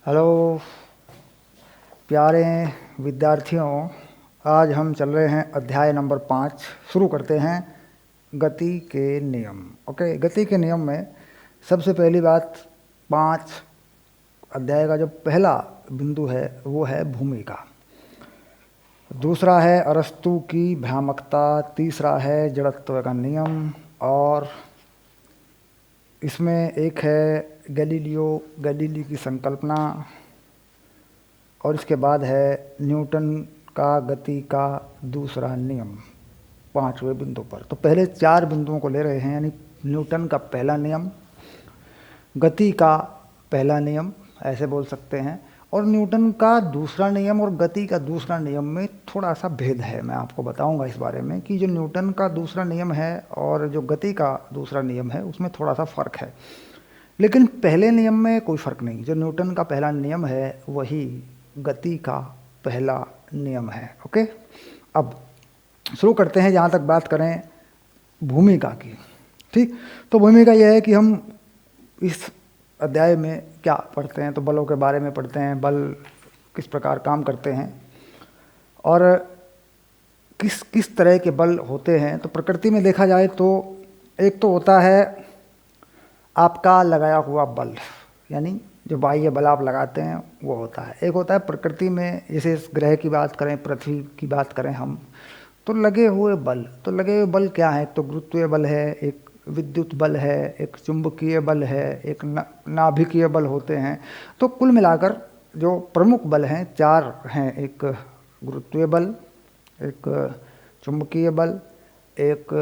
Hello प्यारे विद्यार्थियों, आज हम चल रहे हैं अध्याय नंबर 5। शुरू करते हैं गति के नियम। ओके, गति के नियम में सबसे पहली बात, 5 अध्याय का जो पहला बिंदु है वो है भूमिका। दूसरा है अरस्तु की भ्रामकता। तीसरा है जड़त्व का नियम। और इसमें एक है गैलीली की संकल्पना। और इसके बाद है न्यूटन का गति का दूसरा नियम 5वें बिंदु पर। तो पहले 4 बिंदुओं को ले रहे हैं, यानी न्यूटन का पहला नियम, गति का पहला नियम ऐसे बोल सकते हैं, और न्यूटन का दूसरा नियम और गति का दूसरा नियम में थोड़ा सा भेद है। मैं आपको बताऊंगा इस बारे में कि जो न्यूटन का दूसरा नियम है और जो गति का दूसरा नियम है उसमें थोड़ा सा फ़र्क है, लेकिन पहले नियम में कोई फ़र्क नहीं। जो न्यूटन का पहला नियम है वही गति का पहला नियम है। ओके, अब शुरू करते हैं। जहाँ तक बात करें भूमिका की, ठीक, तो भूमिका यह है कि हम इस अध्याय में क्या पढ़ते हैं, तो बलों के बारे में पढ़ते हैं, बल किस प्रकार काम करते हैं और किस किस तरह के बल होते हैं। तो प्रकृति में देखा जाए तो एक तो होता है आपका लगाया हुआ बल, यानी जो बाह्य बल आप लगाते हैं वो होता है। एक होता है प्रकृति में, जैसे इस ग्रह की बात करें, पृथ्वी की बात करें हम, तो लगे हुए बल। तो लगे हुए बल क्या है? तो गुरुत्वीय बल है, एक विद्युत बल है, एक चुंबकीय बल है, एक नाभिकीय बल होते हैं। तो कुल मिलाकर जो प्रमुख बल हैं 4 हैं। एक गुरुत्वीय बल, एक चुंबकीय बल, एक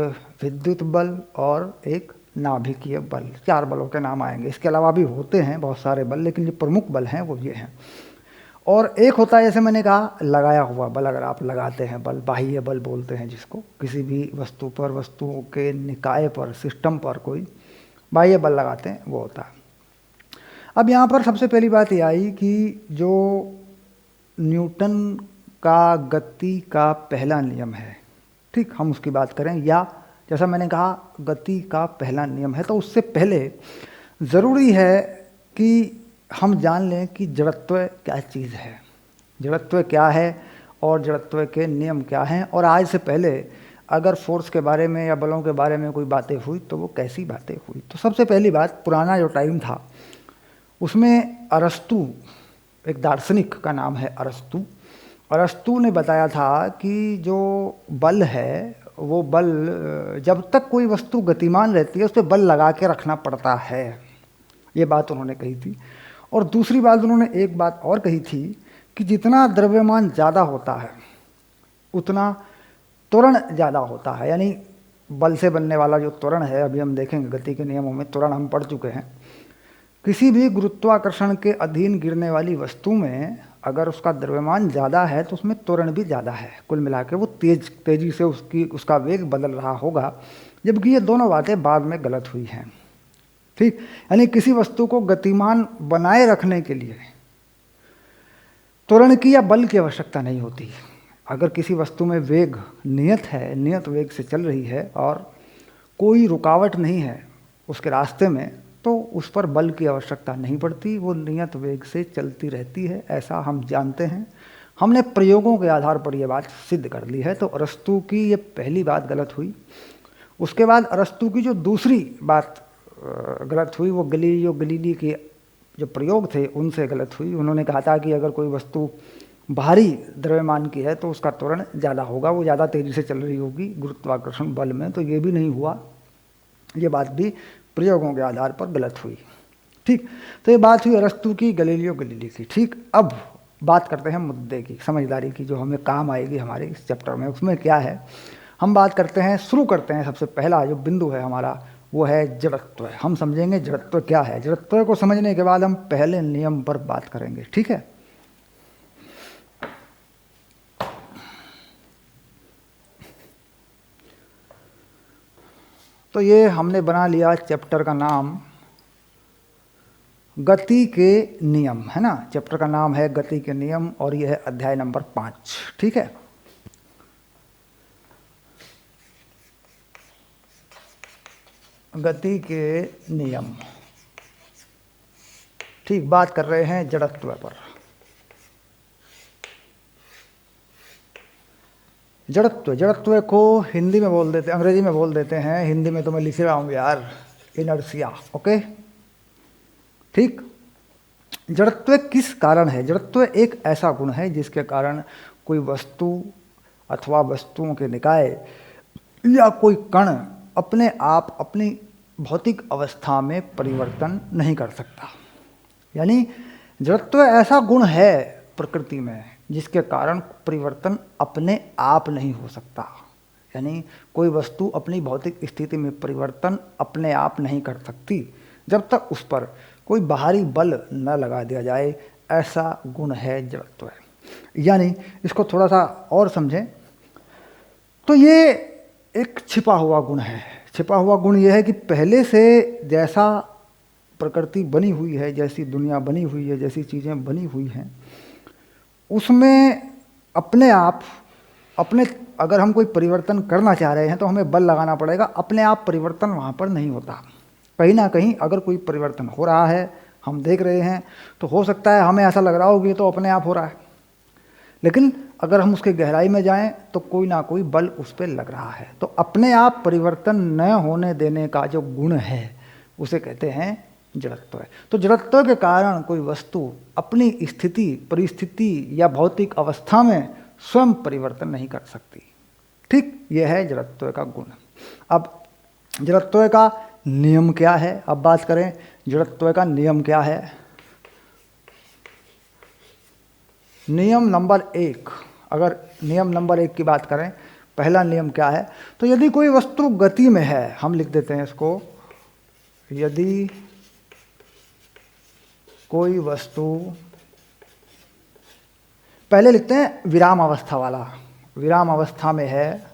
विद्युत बल और एक नाभिकीय बल। 4 बलों के नाम आएंगे। इसके अलावा भी होते हैं बहुत सारे बल, लेकिन जो प्रमुख बल हैं वो ये हैं। और एक होता है, जैसे मैंने कहा, लगाया हुआ बल। अगर आप लगाते हैं बल, बाह्य बल बोलते हैं जिसको, किसी भी वस्तु पर, वस्तुओं के निकाय पर, सिस्टम पर कोई बाह्य बल लगाते हैं, वो होता है। अब यहाँ पर सबसे पहली बात यह आई कि जो न्यूटन का गति का पहला नियम है, ठीक, हम उसकी बात करें, या जैसा मैंने कहा गति का पहला नियम है, तो उससे पहले ज़रूरी है कि हम जान लें कि जड़त्व क्या चीज़ है, जड़त्व क्या है और जड़त्व के नियम क्या हैं। और आज से पहले अगर फोर्स के बारे में या बलों के बारे में कोई बातें हुई तो वो कैसी बातें हुई। तो सबसे पहली बात, पुराना जो टाइम था उसमें अरस्तु, एक दार्शनिक का नाम है अरस्तु, अरस्तु ने बताया था कि जो बल है वो बल, जब तक कोई वस्तु गतिमान रहती है उस पर बल लगा के रखना पड़ता है। ये बात उन्होंने कही थी। और दूसरी बात उन्होंने एक बात और कही थी कि जितना द्रव्यमान ज़्यादा होता है उतना त्वरण ज़्यादा होता है। यानी बल से बनने वाला जो त्वरण है, अभी हम देखेंगे गति के नियमों में त्वरण हम पढ़ चुके हैं। किसी भी गुरुत्वाकर्षण के अधीन गिरने वाली वस्तु में अगर उसका द्रव्यमान ज़्यादा है तो उसमें त्वरण भी ज़्यादा है। कुल मिला के वो तेज़ी से उसका वेग बदल रहा होगा, जबकि ये दोनों बातें बाद में गलत हुई हैं, ठीक। यानी किसी वस्तु को गतिमान बनाए रखने के लिए त्वरण की या बल की आवश्यकता नहीं होती। अगर किसी वस्तु में वेग नियत है, नियत वेग से चल रही है और कोई रुकावट नहीं है उसके रास्ते में, तो उस पर बल की आवश्यकता नहीं पड़ती, वो नियत वेग से चलती रहती है। ऐसा हम जानते हैं, हमने प्रयोगों के आधार पर यह बात सिद्ध कर ली है। तो अरस्तु की ये पहली बात गलत हुई। उसके बाद अरस्तु की जो दूसरी बात गलत हुई वो गलीली के जो प्रयोग थे उनसे गलत हुई। उन्होंने कहा था कि अगर कोई वस्तु भारी द्रव्यमान की है तो उसका त्वरण ज़्यादा होगा, वो ज़्यादा तेज़ी से चल रही होगी गुरुत्वाकर्षण बल में। तो ये भी नहीं हुआ, ये बात भी प्रयोगों के आधार पर गलत हुई, ठीक। तो ये बात हुई अरस्तु की, गलीली की, ठीक। अब बात करते हैं मुद्दे की, समझदारी की, जो हमें काम आएगी हमारे इस चैप्टर में। उसमें क्या है, हम बात करते हैं, शुरू करते हैं। सबसे पहला जो बिंदु है हमारा वो है जड़त्व। हम समझेंगे जड़त्व क्या है। जड़त्व को समझने के बाद हम पहले नियम पर बात करेंगे, ठीक है। तो ये हमने बना लिया चैप्टर का नाम गति के नियम, है ना। चैप्टर का नाम है गति के नियम और यह है अध्याय नंबर 5, ठीक है। गति के नियम। ठीक, बात कर रहे हैं जड़त्व पर। जड़त्व, जड़त्व को हिंदी में बोल देते, अंग्रेजी में बोल देते हैं, हिंदी में तो मैं लिख रहा हूँ यार, इनर्शिया। ओके, ठीक। जड़त्व किस कारण है? जड़त्व एक ऐसा गुण है जिसके कारण कोई वस्तु अथवा वस्तुओं के निकाय या कोई कण अपने आप अपनी भौतिक अवस्था में परिवर्तन नहीं कर सकता। यानी जड़त्व ऐसा गुण है प्रकृति में जिसके कारण परिवर्तन अपने आप नहीं हो सकता। यानी कोई वस्तु अपनी भौतिक स्थिति में परिवर्तन अपने आप नहीं कर सकती जब तक उस पर कोई बाहरी बल न लगा दिया जाए, ऐसा गुण है जड़त्व। यानी इसको थोड़ा सा और समझें तो ये एक छिपा हुआ गुण है। छिपा हुआ गुण ये है कि पहले से जैसा प्रकृति बनी हुई है, जैसी दुनिया बनी हुई है, जैसी चीज़ें बनी हुई हैं, उसमें अपने आप अगर हम कोई परिवर्तन करना चाह रहे हैं तो हमें बल लगाना पड़ेगा। अपने आप परिवर्तन वहाँ पर नहीं होता। कहीं ना कहीं अगर कोई परिवर्तन हो रहा है, हम देख रहे हैं, तो हो सकता है हमें ऐसा लग रहा हो कि ये तो अपने आप हो रहा है, लेकिन अगर हम उसके गहराई में जाएं तो कोई ना कोई बल उस पर लग रहा है। तो अपने आप परिवर्तन न होने देने का जो गुण है उसे कहते हैं जड़त्व। तो जड़त्व के कारण कोई वस्तु अपनी स्थिति, परिस्थिति या भौतिक अवस्था में स्वयं परिवर्तन नहीं कर सकती। ठीक, यह है जड़त्व का गुण। अब जड़त्व का नियम क्या है? अब बात करें जड़त्व का नियम क्या है। नियम नंबर 1, अगर नियम नंबर 1 की बात करें, पहला नियम क्या है? तो यदि कोई वस्तु गति में है, हम लिख देते हैं इसको, यदि कोई वस्तु, पहले लिखते हैं विराम अवस्था वाला, विराम अवस्था में है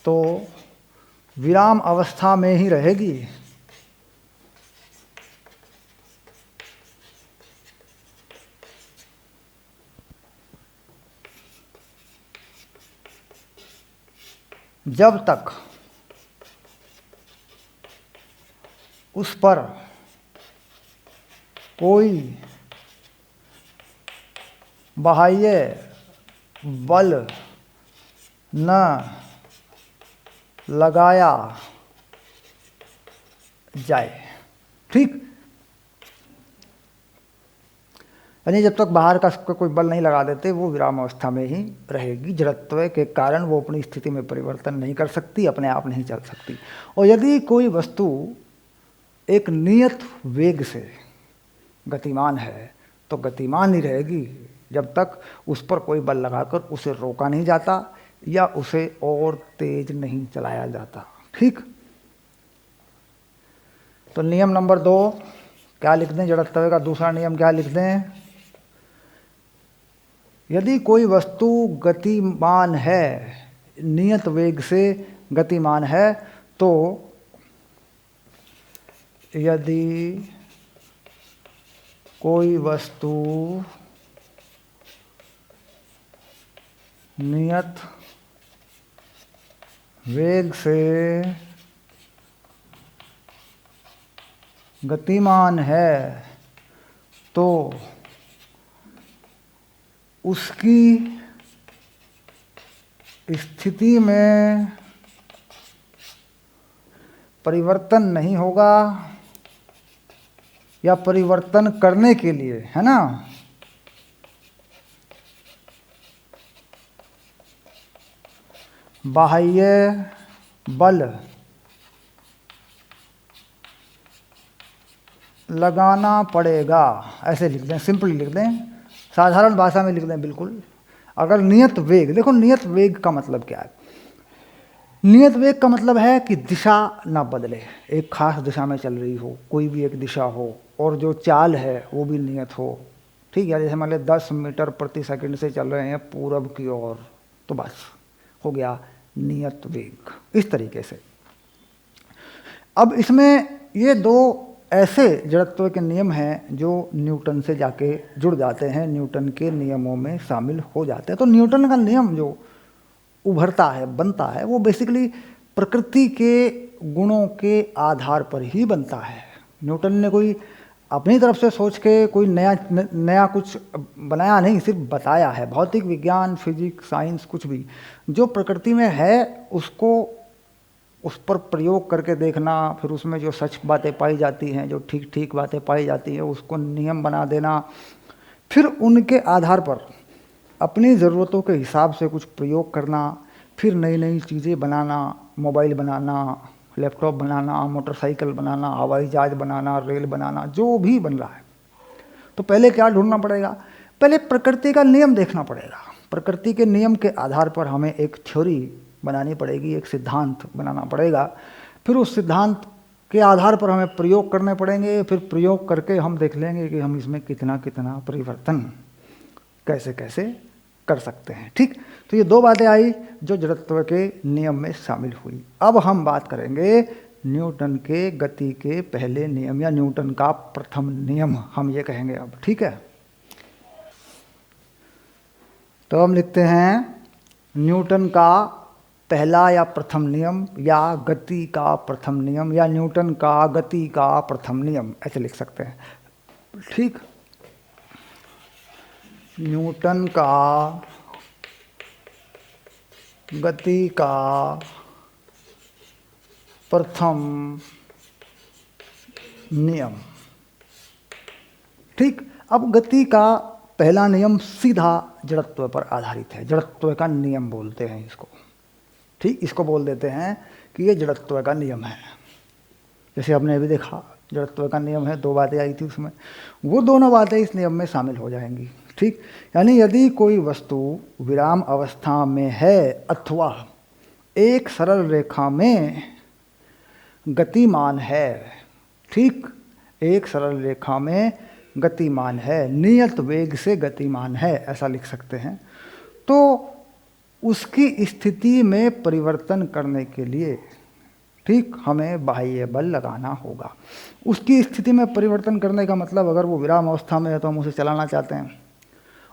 तो विराम अवस्था में ही रहेगी। जब तक उस पर कोई बाह्य बल न लगाया जाए। ठीक, यानी जब तक बाहर का कोई बल नहीं लगा देते वो विराम अवस्था में ही रहेगी। जड़त्व के कारण वो अपनी स्थिति में परिवर्तन नहीं कर सकती, अपने आप नहीं चल सकती। और यदि कोई वस्तु एक नियत वेग से गतिमान है तो गतिमान ही रहेगी जब तक उस पर कोई बल लगाकर उसे रोका नहीं जाता या उसे और तेज नहीं चलाया जाता। ठीक, तो नियम नंबर 2 क्या लिख दें? जड़त्व का दूसरा नियम क्या लिख दें? यदि कोई वस्तु गतिमान है, नियत वेग से गतिमान है, तो यदि कोई वस्तु नियत वेग से गतिमान है तो उसकी स्थिति में परिवर्तन नहीं होगा, या परिवर्तन करने के लिए, है ना, बाह्य बल लगाना पड़ेगा। ऐसे लिख दें, सिंपली लिख दें, साधारण भाषा में लिख दें बिल्कुल। अगर नियत वेग, देखो नियत वेग का मतलब क्या है? नियत वेग का मतलब है कि दिशा ना बदले, एक खास दिशा में चल रही हो, कोई भी एक दिशा हो, और जो चाल है वो भी नियत हो। ठीक है, जैसे मान लीजिए 10 मीटर प्रति सेकंड से चल रहे हैं पूरब की ओर, तो बस हो गया नियत वेग, इस तरीके से। अब इसमें ये 2 ऐसे जड़त्व के नियम हैं जो न्यूटन से जाके जुड़ जाते हैं, न्यूटन के नियमों में शामिल हो जाते हैं। तो न्यूटन का नियम जो उभरता है, बनता है, वो बेसिकली प्रकृति के गुणों के आधार पर ही बनता है। न्यूटन ने कोई अपनी तरफ से सोच के कोई नया कुछ बनाया नहीं, सिर्फ बताया है। भौतिक विज्ञान, फिजिक्स, साइंस, कुछ भी जो प्रकृति में है उसको उस पर प्रयोग करके देखना, फिर उसमें जो सच बातें पाई जाती हैं, जो ठीक ठीक बातें पाई जाती हैं, उसको नियम बना देना, फिर उनके आधार पर अपनी ज़रूरतों के हिसाब से कुछ प्रयोग करना, फिर नई नई चीज़ें बनाना, मोबाइल बनाना, लैपटॉप बनाना, मोटरसाइकिल बनाना, हवाई जहाज बनाना, रेल बनाना, जो भी बन रहा है। तो पहले क्या ढूंढना पड़ेगा? पहले प्रकृति का नियम देखना पड़ेगा। प्रकृति के नियम के आधार पर हमें एक थ्योरी बनानी पड़ेगी, एक सिद्धांत बनाना पड़ेगा। फिर उस सिद्धांत के आधार पर हमें प्रयोग करने पड़ेंगे। फिर प्रयोग करके हम देख लेंगे कि हम इसमें कितना कितना परिवर्तन कैसे कैसे कर सकते हैं। ठीक, तो ये दो बातें आई जो जड़त्व के नियम में शामिल हुई। अब हम बात करेंगे न्यूटन के गति के पहले नियम, या न्यूटन का प्रथम नियम हम ये कहेंगे अब। ठीक है, तो हम लिखते हैं न्यूटन का पहला या प्रथम नियम, या गति का प्रथम नियम, या न्यूटन का गति का प्रथम नियम, ऐसे लिख सकते हैं। ठीक, न्यूटन का गति का प्रथम नियम। ठीक, अब गति का पहला नियम सीधा जड़त्व पर आधारित है। जड़त्व का नियम बोलते हैं इसको। ठीक, इसको बोल देते हैं कि ये जड़त्व का नियम है। जैसे आपने अभी देखा जड़त्व का नियम है, दो बातें आई थी उसमें, वो दोनों बातें इस नियम में शामिल हो जाएंगी। ठीक, यानी यदि कोई वस्तु विराम अवस्था में है अथवा एक सरल रेखा में गतिमान है, ठीक, एक सरल रेखा में गतिमान है, नियत वेग से गतिमान है, ऐसा लिख सकते हैं, तो उसकी स्थिति में परिवर्तन करने के लिए, ठीक, हमें बाह्य बल लगाना होगा। उसकी स्थिति में परिवर्तन करने का मतलब, अगर वो विराम अवस्था में है तो हम उसे चलाना चाहते हैं,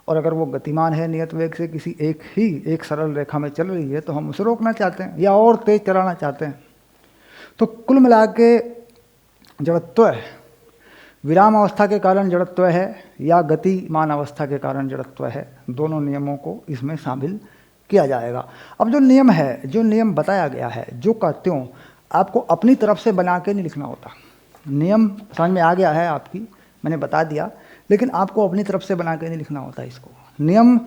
और अगर वो गतिमान है नियत वेग से किसी एक सरल रेखा में चल रही है तो हम उसे रोकना चाहते हैं या और तेज चलाना चाहते हैं। तो कुल मिला के जड़त्व विराम अवस्था के कारण जड़त्व है या गतिमान अवस्था के कारण जड़त्व है, दोनों नियमों को इसमें शामिल किया जाएगा। अब जो नियम है, जो नियम बताया गया है, जो का त्यों आपको अपनी तरफ से बना के नहीं लिखना होता। नियम समझ में आ गया है आपकी, मैंने बता दिया, लेकिन आपको अपनी तरफ से बना के नहीं लिखना होता इसको। नियम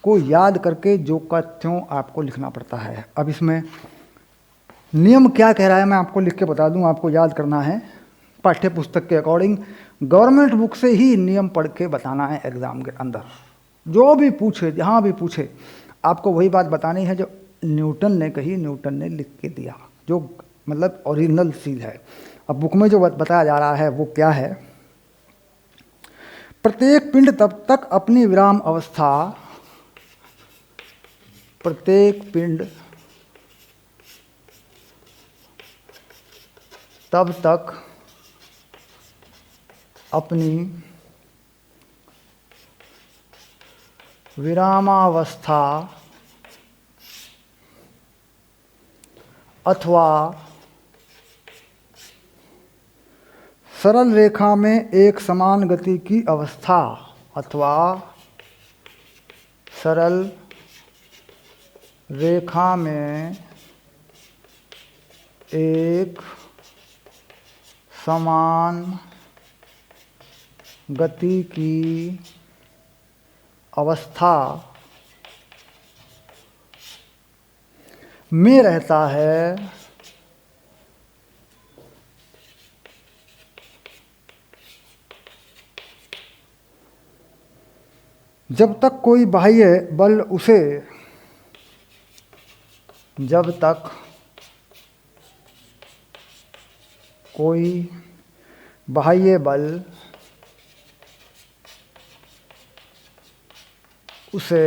को याद करके जो का त्यों आपको लिखना पड़ता है। अब इसमें नियम क्या कह रहा है मैं आपको लिख के बता दूं, आपको याद करना है पाठ्य पुस्तक के अकॉर्डिंग। गवर्नमेंट बुक से ही नियम पढ़ के बताना है एग्जाम के अंदर। जो भी पूछे, जहाँ भी पूछे, आपको वही बात बतानी है जो न्यूटन ने कही, न्यूटन ने लिख के दिया, जो मतलब ओरिजिनल चीज़ है। अब बुक में जो बताया जा रहा है वो क्या है? प्रत्येक पिंड तब तक अपनी विराम अवस्था, प्रत्येक पिंड तब तक अपनी विरामावस्था अथवा सरल रेखा में एक समान गति की अवस्था, अथवा सरल रेखा में एक समान गति की अवस्था में रहता है, जब तक कोई बाह्य बल उसे, जब तक कोई बाह्य बल उसे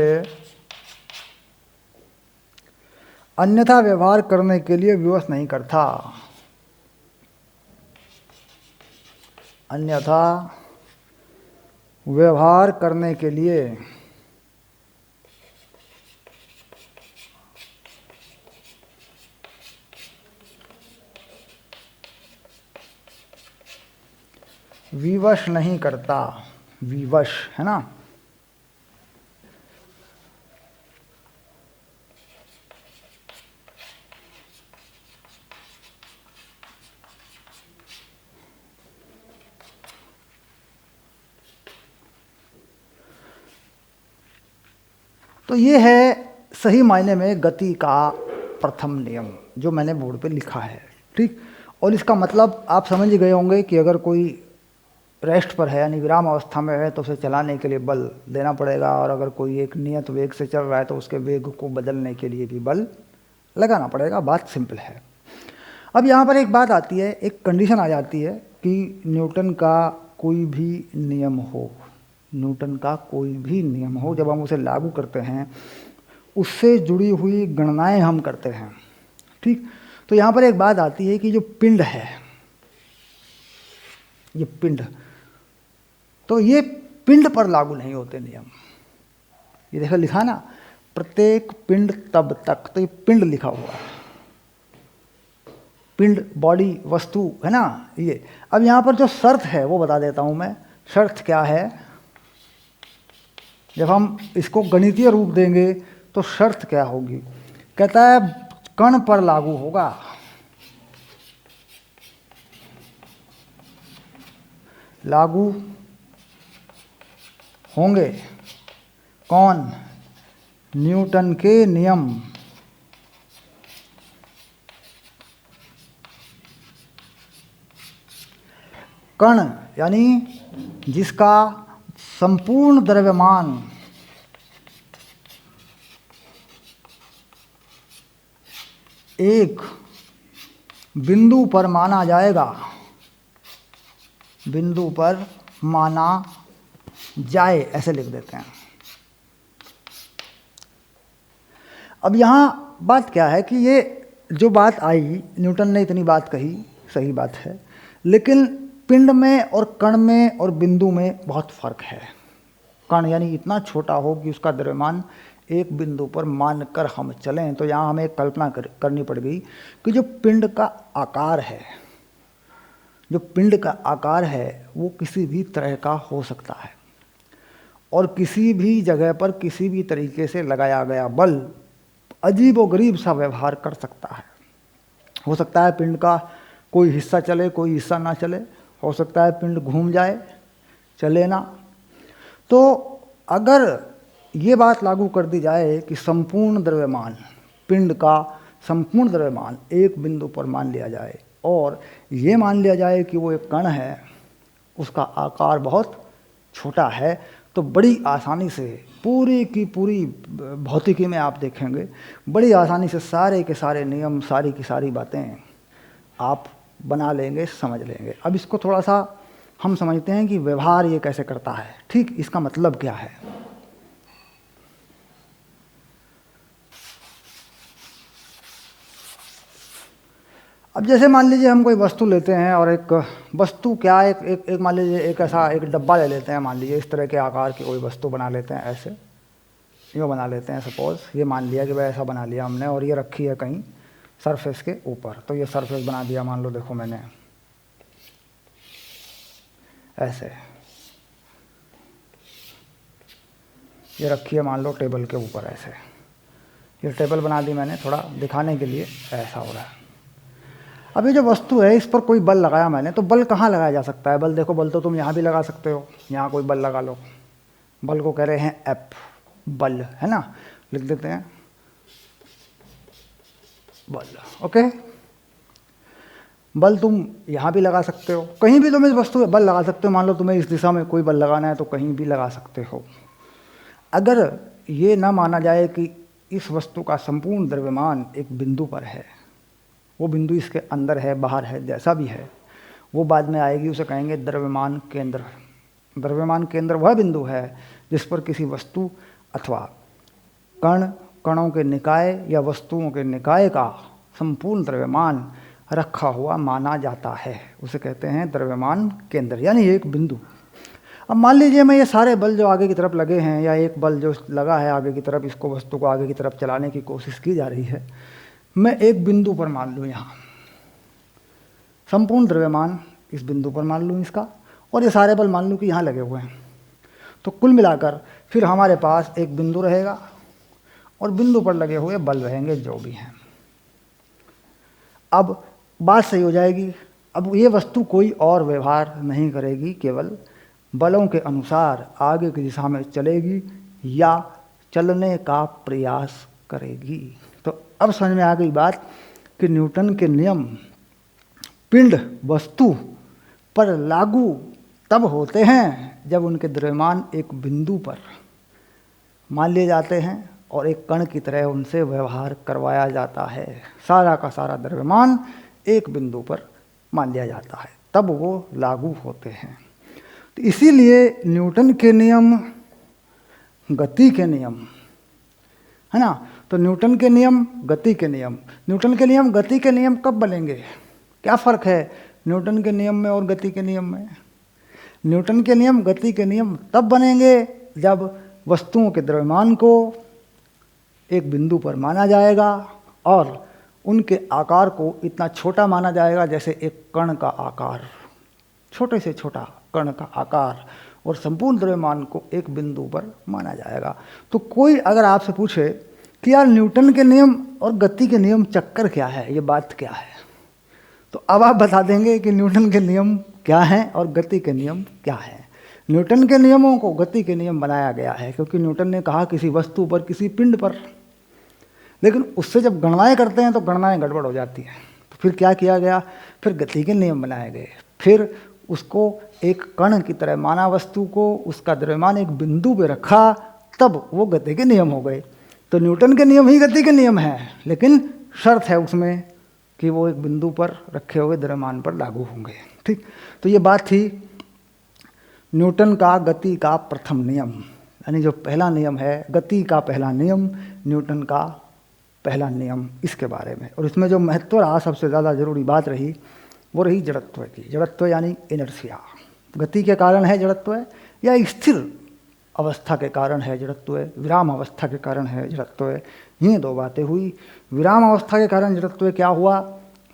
अन्यथा व्यवहार करने के लिए विवश नहीं करता, अन्यथा व्यवहार करने के लिए विवश नहीं करता, विवश है ना। तो ये है सही मायने में गति का प्रथम नियम जो मैंने बोर्ड पे लिखा है, ठीक। और इसका मतलब आप समझ गए होंगे कि अगर कोई रेस्ट पर है यानी विराम अवस्था में है तो उसे चलाने के लिए बल देना पड़ेगा, और अगर कोई एक नियत वेग से चल रहा है तो उसके वेग को बदलने के लिए भी बल लगाना पड़ेगा। बात सिंपल है। अब यहाँ पर एक बात आती है, एक कंडीशन आ जाती है कि न्यूटन का कोई भी नियम हो, न्यूटन का कोई भी नियम हो, जब हम उसे लागू करते हैं उससे जुड़ी हुई गणनाएं हम करते हैं, ठीक। तो यहाँ पर एक बात आती है कि जो पिंड है, ये पिंड, तो ये पिंड पर लागू नहीं होते नियम। ये देखो लिखा ना, प्रत्येक पिंड तब तक, तो ये पिंड लिखा हुआ है, पिंड बॉडी वस्तु है ना ये। अब यहाँ पर जो शर्त है वो बता देता हूँ मैं। शर्त क्या है, जब हम इसको गणितीय रूप देंगे तो शर्त क्या होगी, कहता है कण पर लागू होगा, लागू होंगे कौन, न्यूटन के नियम। कण यानी जिसका संपूर्ण द्रव्यमान एक बिंदु पर माना जाएगा, बिंदु पर माना जाए, ऐसे लिख देते हैं। अब यहाँ बात क्या है कि ये जो बात आई, न्यूटन ने इतनी बात कही, सही बात है, लेकिन पिंड में और कण में और बिंदु में बहुत फर्क है। कण यानी इतना छोटा हो कि उसका द्रव्यमान एक बिंदु पर मानकर हम चलें, तो यहाँ हमें एक कल्पना करनी पड़ गई कि जो पिंड का आकार है, जो पिंड का आकार है वो किसी भी तरह का हो सकता है, और किसी भी जगह पर किसी भी तरीके से लगाया गया बल अजीब व गरीब सा व्यवहार कर सकता है। हो सकता है पिंड का कोई हिस्सा चले, कोई हिस्सा ना चले, हो सकता है पिंड घूम जाए, चले ना। तो अगर ये बात लागू कर दी जाए कि संपूर्ण द्रव्यमान, पिंड का संपूर्ण द्रव्यमान एक बिंदु पर मान लिया जाए, और ये मान लिया जाए कि वो एक कण है, उसका आकार बहुत छोटा है, तो बड़ी आसानी से पूरी की पूरी भौतिकी में आप देखेंगे बड़ी आसानी से सारे के सारे नियम, सारी की सारी बातें आप बना लेंगे, समझ लेंगे। अब इसको थोड़ा सा हम समझते हैं कि व्यवहार ये कैसे करता है, ठीक, इसका मतलब क्या है। अब जैसे मान लीजिए हम कोई वस्तु लेते हैं, और एक वस्तु क्या, एक मान लीजिए एक ऐसा एक डब्बा ले लेते हैं, मान लीजिए इस तरह के आकार की कोई वस्तु बना लेते हैं, ऐसे यूँ बना लेते हैं। सपोज़ ये मान लिया कि भाई ऐसा बना लिया हमने, और ये रखी है कहीं सरफेस के ऊपर, तो ये सरफेस बना दिया, मान लो देखो मैंने ऐसे, ये रखी है मान लो टेबल के ऊपर, ऐसे ये टेबल बना दी मैंने थोड़ा दिखाने के लिए, ऐसा हो रहा है। अब ये जो वस्तु है इस पर कोई बल लगाया मैंने, तो बल कहाँ लगाया जा सकता है, बल देखो, बल तो तुम यहाँ भी लगा सकते हो, यहाँ कोई बल लगा लो, बल को कह रहे हैं एफ, बल है ना, लिख देते हैं बल, ओके। बल तुम यहाँ भी लगा सकते हो, कहीं भी तुम इस वस्तु में बल लगा सकते हो। मान लो तुम्हें इस दिशा में कोई बल लगाना है तो कहीं भी लगा सकते हो। अगर ये ना माना जाए कि इस वस्तु का संपूर्ण द्रव्यमान एक बिंदु पर है, वो बिंदु इसके अंदर है, बाहर है, जैसा भी है, वो बाद में आएगी, उसे कहेंगे द्रव्यमान केंद्र। द्रव्यमान केंद्र वह बिंदु है जिस पर किसी वस्तु अथवा कण, कणों के निकाय या वस्तुओं के निकाय का संपूर्ण द्रव्यमान रखा हुआ माना जाता है, उसे कहते हैं द्रव्यमान केंद्र, यानी एक बिंदु। अब मान लीजिए मैं ये सारे बल जो आगे की तरफ लगे हैं, या एक बल जो लगा है आगे की तरफ, इसको वस्तु को आगे की तरफ चलाने की कोशिश की जा रही है, मैं एक बिंदु पर मान लूँ, यहाँ संपूर्ण द्रव्यमान इस बिंदु पर मान लूँ इसका, और ये सारे बल मान लो कि यहाँ लगे हुए हैं, तो कुल मिलाकर फिर हमारे पास एक बिंदु रहेगा और बिंदु पर लगे हुए बल रहेंगे जो भी हैं। अब बात सही हो जाएगी। अब ये वस्तु कोई और व्यवहार नहीं करेगी, केवल बलों के अनुसार आगे की दिशा में चलेगी या चलने का प्रयास करेगी। तो अब समझ में आ गई बात कि न्यूटन के नियम पिंड वस्तु पर लागू तब होते हैं जब उनके द्रव्यमान एक बिंदु पर मान लिए जाते हैं और एक कण की तरह उनसे व्यवहार करवाया जाता है। सारा का सारा द्रव्यमान एक बिंदु पर मान लिया जाता है, तब वो लागू होते हैं। तो इसीलिए न्यूटन के नियम गति के नियम है ना। तो न्यूटन के नियम गति के नियम, न्यूटन के नियम गति के नियम कब बनेंगे? क्या फ़र्क है न्यूटन के नियम में और गति के नियम में? न्यूटन के नियम गति के नियम तब बनेंगे जब वस्तुओं के द्रव्यमान को एक बिंदु पर माना जाएगा और उनके आकार को इतना छोटा माना जाएगा जैसे एक कण का आकार, छोटे से छोटा कण का आकार, और संपूर्ण द्रव्यमान को एक बिंदु पर माना जाएगा। तो कोई अगर आपसे पूछे कि यार न्यूटन के नियम और गति के नियम चक्कर क्या है, ये बात क्या है, तो अब आप बता देंगे कि न्यूटन के नियम क्या हैं और गति के नियम क्या हैं। न्यूटन के नियमों को गति के नियम बनाया गया है क्योंकि न्यूटन ने कहा किसी वस्तु पर, किसी पिंड पर, लेकिन उससे जब गणनाएं करते हैं तो गणनाएं गड़बड़ हो जाती हैं। तो फिर क्या किया गया, फिर गति के नियम बनाए गए, फिर उसको एक कण की तरह माना वस्तु को, उसका द्रव्यमान एक बिंदु पे रखा, तब वो गति के नियम हो गए। तो न्यूटन के नियम ही गति के नियम हैं, लेकिन शर्त है उसमें कि वो एक बिंदु पर रखे हुए द्रव्यमान पर लागू होंगे। ठीक, तो ये बात थी न्यूटन का गति का प्रथम नियम, यानी जो पहला नियम है गति का पहला नियम, न्यूटन का पहला नियम, इसके बारे में। और इसमें जो महत्व रहा, सबसे ज़्यादा जरूरी बात रही, वो रही जड़त्व की। जड़त्व यानी इनर्शिया, गति के कारण है जड़त्व या स्थिर अवस्था के कारण है जड़त्व, विराम अवस्था के कारण है जड़त्व, ये दो बातें हुई। विराम अवस्था के कारण जड़त्व क्या हुआ,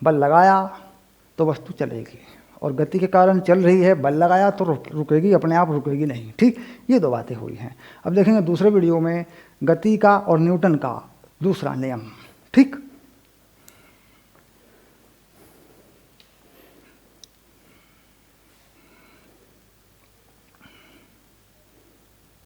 बल लगाया तो वस्तु चलेगी, और गति के कारण चल रही है, बल लगाया तो रुकेगी, अपने आप रुकेगी नहीं। ठीक, ये दो बातें हुई हैं। अब देखेंगे दूसरे वीडियो में गति का और न्यूटन का दूसरा नियम। ठीक।